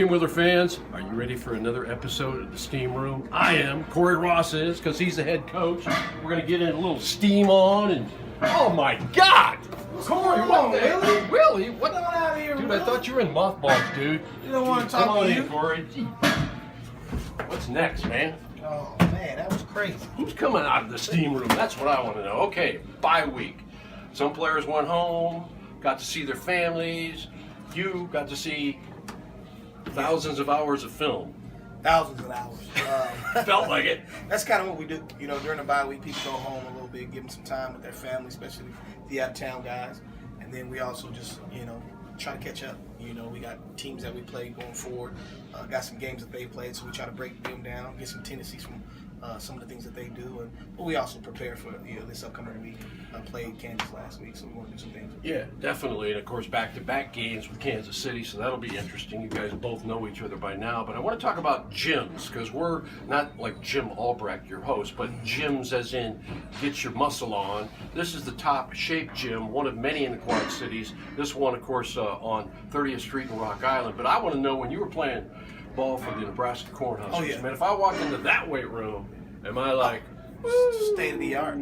Steamwheeler fans, are you ready for another episode of the Steamroom? I am. Corey Ross is, because he's the head coach. We're going to get in a little steam on, and oh my God! Corey, what the hell? Willie? What? Get out of here, dude, Willie. I thought you were in mothballs, dude. You don't want to talk Come on to you? in, Corey. Gee. What's next, man? Oh, man, that was crazy. Who's coming out of the steam room? That's what I want to know. Okay, bye week. Some players went home, got to see their families. You got to see thousands of hours of film. Thousands of hours. Felt like it. That's kind of what we do. You know, during the bye week, people go home a little bit, give them some time with their family, especially the out-of-town guys. And then we also just, try to catch up. We got teams that we play going forward. Got some games that they played, so we try to break them down, get some tendencies from some of the things that they do. But we also prepare for this upcoming week. Played Kansas last week, so we want to do some things. Yeah, definitely. And of course, back-to-back games with Kansas City, so that'll be interesting. You guys both know each other by now. But I want to talk about gyms, because we're not like Jim Albrecht, your host, but gyms as in get your muscle on. This is the top shape gym, one of many in the Quad Cities. This one, of course, on 30th Street in Rock Island. But I want to know, when you were playing ball for the Nebraska Cornhuskers, man, if I walk into that weight room, am I like, state of the art, a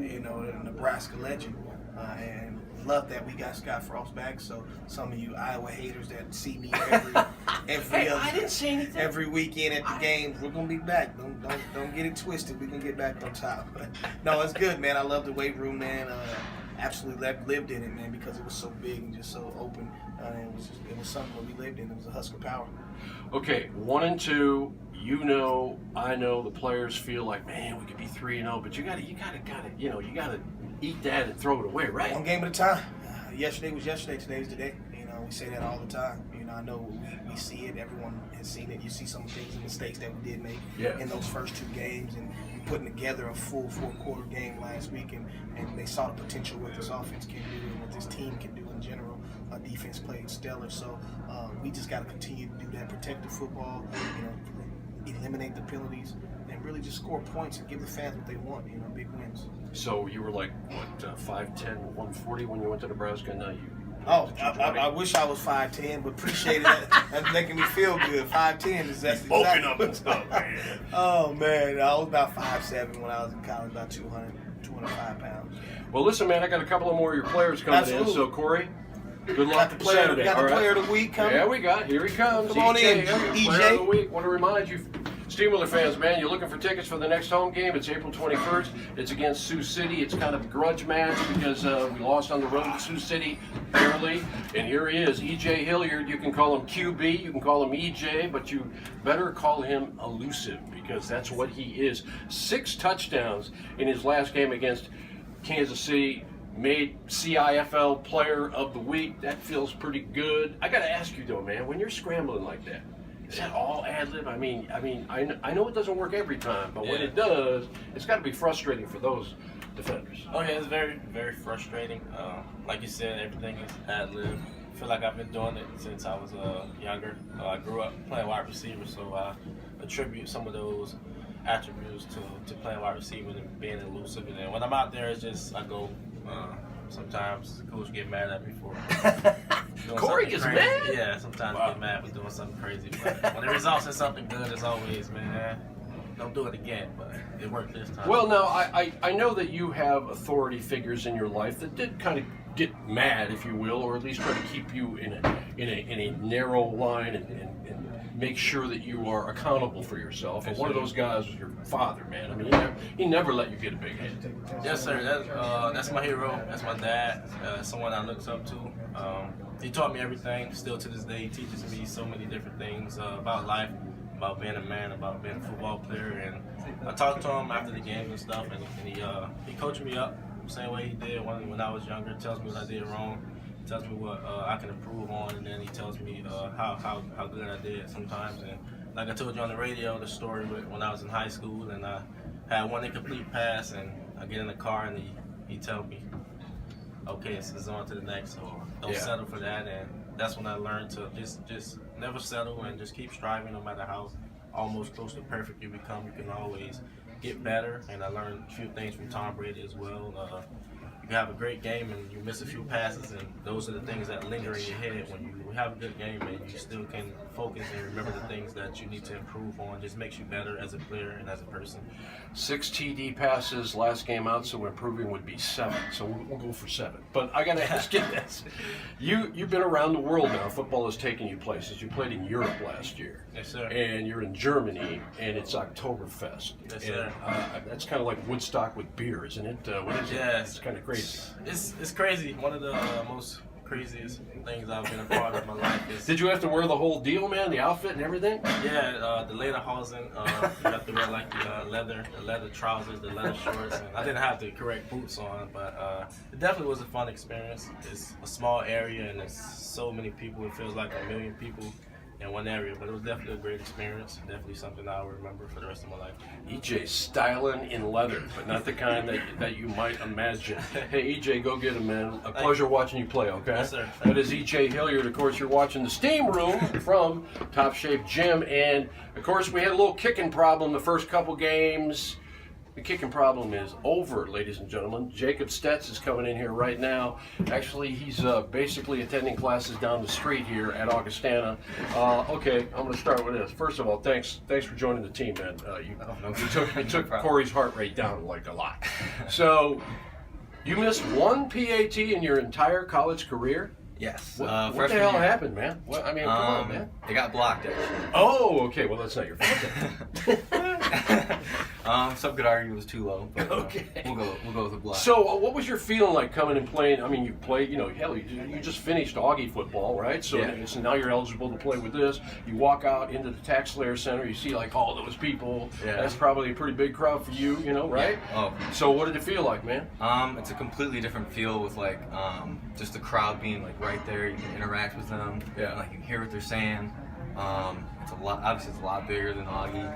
Nebraska legend, and love that we got Scott Frost back. So some of you Iowa haters that see me every weekend at the games, we're gonna be back. Don't get it twisted. We're gonna get back on top. No, it's good, man. I love the weight room, man. Absolutely lived in it, man, because it was so big and just so open. It was something that we lived in. It was a Husker power. Okay, 1 and 2. I know the players feel like, man, we could be 3-0, but you gotta eat that and throw it away, right? One game at a time. Yesterday was yesterday. Today's today. We say that all the time. I know we see it. Everyone has seen it. You see some things and mistakes that we did make in those first two games, and putting together a full fourth-quarter game last week, and they saw the potential what this offense can do and what this team can do in general. Defense played stellar, so we just got to continue to do that, protect the football, eliminate the penalties, and really just score points and give the fans what they want, big wins. So you were like, what, 5'10", 140 when you went to Nebraska, and now you... I wish I was 5'10", but appreciate it. That's making me feel good. 5'10" is that's bulking up and stuff, man. Oh, man. I was about 5'7" when I was in college, about 205 pounds. Well, listen, man, I got a couple of more of your players coming in, so Corey, good luck Saturday. Got the player of the week coming. Yeah, here he comes. Come on in, EJ. Player of the week. Want to remind you, Steamwheeler fans, man, you're looking for tickets for the next home game. It's April 21st. It's against Sioux City. It's kind of a grudge match because we lost on the road to Sioux City barely. And here he is, EJ Hilliard. You can call him QB, you can call him EJ, but you better call him elusive, because that's what he is. 6 touchdowns in his last game against Kansas City. Made CIFL Player of the Week. That feels pretty good. I got to ask you though, man, when you're scrambling like that, is that all ad-lib? I mean, I know it doesn't work every time, but when it does, it's got to be frustrating for those defenders. Oh yeah, it's very, very frustrating. Like you said, everything is ad-lib. I feel like I've been doing it since I was younger. I grew up playing wide receiver, so I attribute some of those attributes to playing wide receiver and being elusive. And then when I'm out there, it's just I go. Sometimes coach get mad at me for doing Corey gets crazy. mad? Yeah, sometimes get mad for doing something crazy. But when it results in something good, it's always, man, don't do it again. But it worked this time. Well, now, I know that you have authority figures in your life that did kind of get mad, if you will, or at least try to keep you in a narrow line and make sure that you are accountable for yourself. And one of those guys was your father, man. I mean, he never let you get a big head. Yes, sir. That's my hero. That's my dad. Someone I looked up to. He taught me everything. Still to this day, he teaches me so many different things about life, about being a man, about being a football player. And I talked to him after the games and stuff, and he coached me up the same way he did when I was younger. Tells me what I did wrong. Tells me what I can improve on, and then he tells me how good I did sometimes. And like I told you on the radio, the story when I was in high school, and I had one incomplete pass, and I get in the car, and he tells me, okay, it's on to the next, so don't settle for that. And that's when I learned to just never settle and just keep striving, no matter how almost close to perfect you become. You can always get better. And I learned a few things from Tom Brady as well. you have a great game and you miss a few passes, and those are the things that linger in your head. When you have a good game and you still can focus and remember the things that you need to improve on, just makes you better as a player and as a person. 6 TD passes last game out, so improving would be 7. So we'll go for 7. But I got to ask you this. You've been around the world now. Football has taken you places. You played in Europe last year. Yes, sir. And you're in Germany, and it's Oktoberfest. Yes, sir. And, that's kind of like Woodstock with beer, isn't it? What is it? It's kind of crazy. It's crazy. One of the most craziest things I've been a part of my life is. Did you have to wear the whole deal, man? The outfit and everything? Yeah, the lederhosen. You have to wear like the leather trousers, the leather shorts. And I didn't have the correct boots on, but it definitely was a fun experience. It's a small area and there's so many people. It feels like a million people in one area, but it was definitely a great experience. Definitely something I will remember for the rest of my life. EJ styling in leather, but not the kind that you might imagine. Hey, EJ, go get him, man. A pleasure watching you play, okay? Yes, sir. That is EJ Hilliard. Of course, you're watching the Steamroom from Top Shape Gym, and of course, we had a little kicking problem the first couple games. The kicking problem is over, ladies and gentlemen. Jacob Stetz is coming in here right now. Actually, he's basically attending classes down the street here at Augustana. Okay, I'm going to start with this. First of all, thanks for joining the team, man. You took Corey's heart rate down like a lot. So, you missed one PAT in your entire college career? Yes. What the hell happened, man? What, I mean, come on, man. It got blocked, actually. Oh, okay. Well, that's not your fault. Some could argue it was too low, but Okay. we'll go with a block. So, what was your feeling like coming and playing? I mean, you played, hell, you just finished Augie football, right? So, Yeah. so now you're eligible to play with this. You walk out into the Tax Slayer Center, you see like all those people. Yeah. That's probably a pretty big crowd for you, right? Yeah. Oh. So, what did it feel like, man? It's a completely different feel with like just the crowd being like right there. You can interact with them. Yeah. And, like you can hear what they're saying. It's a lot. Obviously, it's a lot bigger than Augie.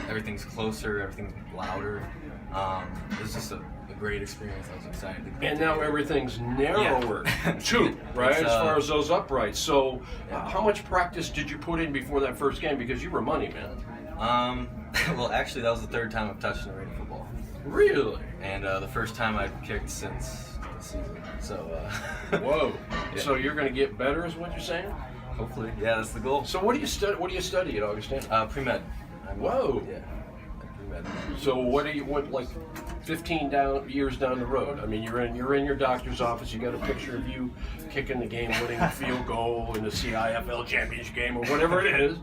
Everything's closer. Everything's louder. It was just a great experience. I was excited to be And now everything's narrower, too, right? It's, as far as those uprights. So, Yeah. how much practice did you put in before that first game? Because you were money, man. Well, actually, that was the third time I've touched an arena football, Really? and the first time I've kicked since the season. So, Whoa. Yeah. So you're going to get better, is what you're saying? hopefully, yeah, that's the goal. So what do you study? What do you study at Augustana? Pre-med. Whoa. Yeah. Pre-med. So what like 15 years down the road? I mean, you're in your doctor's office. You got a picture of you kicking the game-winning field goal in the CIFL championship game or whatever it is.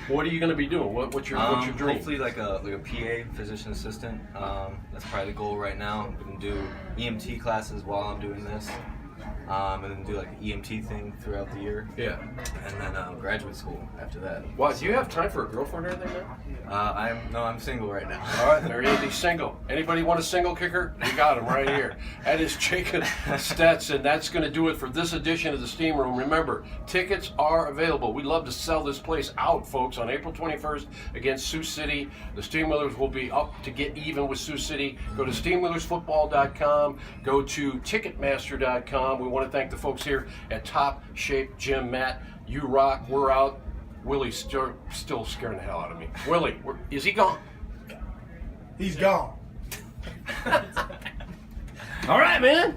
What are you going to be doing? What's your dream? Hopefully, like a PA, physician assistant. That's probably the goal right now. I'm gonna do EMT classes while I'm doing this, and then do like an EMT thing throughout the year, Yeah. and then graduate school after that. Wow. Do you have time for a girlfriend or anything, man? I'm single right now. All right, there he is. He's single. Anybody want a single kicker? We got him right here. That is Jacob Stetz, and that's going to do it for this edition of the Steam Room. Remember, tickets are available. We'd love to sell this place out, folks, on April 21st against Sioux City. The Steamwheelers will be up to get even with Sioux City. Go to steamwheelersfootball.com. Go to ticketmaster.com. We want to thank the folks here at Top Shape Gym. Matt, you rock. We're out. Willie's still scaring the hell out of me. Willie, is he gone? He's gone. All right, man.